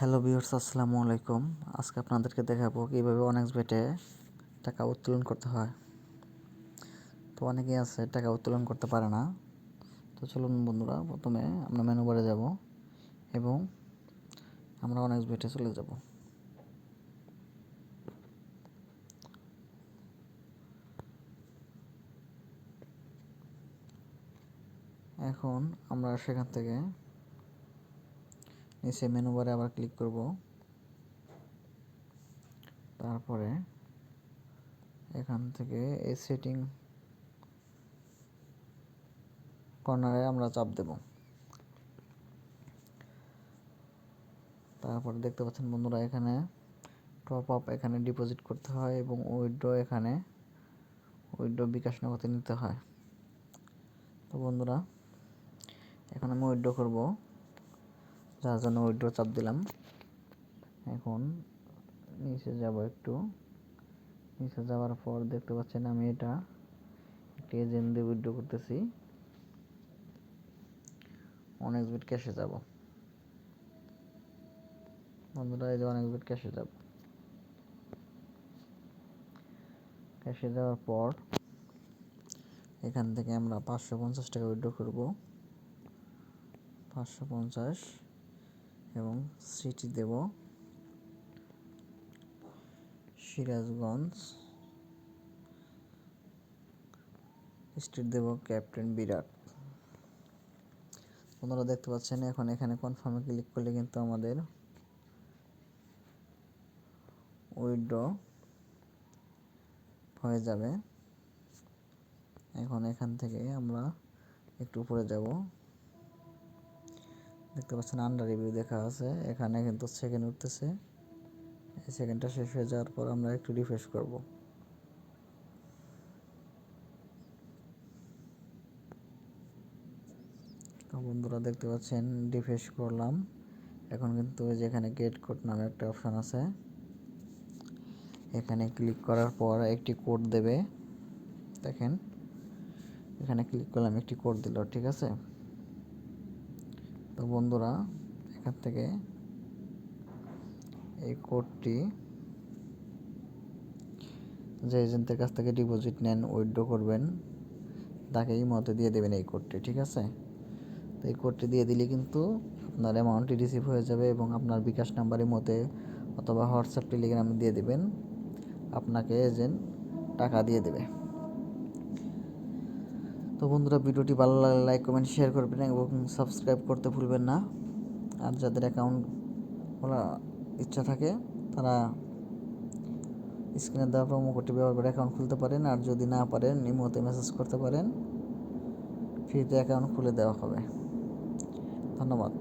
Hello viewers, আসসালামু আলাইকুম। আজকে আপনাদেরকে দেখাবো কীভাবে অনেক্সবেটে টাকা উত্তোলন করতে হয়। তো অনেকেই আছে টাকা উত্তোলন করতে পারে না। তো চলুন বন্ধুরা, প্রথমে আমরা মেনু বারে যাব এবং আমরা অনেক্সবেটে চলে যাব। এখন আমরা সেখান থেকে নিচে মেনু বারে আবার ক্লিক করব। তারপরে এখান থেকে এই সেটিং কর্নারে আমরা চাপ দেব। তারপরে দেখতে পাচ্ছেন বন্ধুরা, এখানে টপ আপ এখানে ডিপোজিট করতে হয় এবং উইথড্র এখানে উইথড্র বিকাশ নগদে নিতে হয়। তো বন্ধুরা, এখন আমি উইথড্র করব, যার জন্য উইথড্র চাপ দিলাম। এখন নিচে যাব, একটু নিচে যাওয়ার পর দেখতে পাচ্ছেন আমি এটা একটি এজেন্ট দিয়ে উইথড্র করতেছি। অনেক্সবেট ক্যাশে যাব বন্ধুরা, এই যে অনেক্সবেট ক্যাশে যাব। ক্যাশে যাওয়ার পর এখান থেকে আমরা 550 টাকা উইথড্র করব, 550, এবং সিটি দেব সিরাজগঞ্জ, স্টেট দেব ক্যাপ্টেন বিরাট। আপনারা দেখতে পাচ্ছেন এখন এখানে কনফার্মে ক্লিক করলে কিন্তু আমাদের উইথড্র হয়ে যাবে। এখন এখান থেকে আমরা একটু উপরে যাব, দেখতে পাচ্ছেন আন্ডার রিভিউ দেখা আছে, এখানে কিন্তু সেকেন্ড উঠতেছে। এই সেকেন্ডটা শেষ হয়ে যাওয়ার পর আমরা একটু রিফ্রেশ করব। তো বন্ধুরা দেখতে পাচ্ছেন রিফ্রেশ করলাম। এখন কিন্তু যেখানে গেট কোড নামে একটা অপশান আছে, এখানে ক্লিক করার পর একটি কোড দেবে। দেখেন এখানে ক্লিক করলাম, একটি কোড দিল, ঠিক আছে। তো বন্ধুরা, এখান থেকে এই কোডটি যে এজেন্টের কাছ থেকে ডিপোজিট নেন, উইথড্র করবেন, তাকে ইমোতে দিয়ে দেবেন এই কোডটি, ঠিক আছে। তো এই কোডটি দিয়ে দিলে কিন্তু আপনার অ্যামাউন্টটি রিসিভ হয়ে যাবে এবং আপনার বিকাশ নাম্বার ইমোতে অথবা হোয়াটসঅ্যাপ টেলিগ্রামে দিয়ে দেবেন, আপনাকে এজেন্ট টাকা দিয়ে দেবে। তো বন্ধুরা, ভিডিওটি ভালো লাগলে লাইক কমেন্ট শেয়ার করবেন এবং সাবস্ক্রাইব করতে ভুলবেন না। আর যাদের অ্যাকাউন্ট খোলা ইচ্ছা থাকে তারা স্ক্রিনে দেওয়া প্রোমো কোডটি ব্যবহার করে অ্যাকাউন্ট খুলতে পারেন। আর যদি না পারেন, ইমোতে মেসেজ করতে পারেন, ফ্রিতে অ্যাকাউন্ট খুলে দেওয়া হবে। ধন্যবাদ।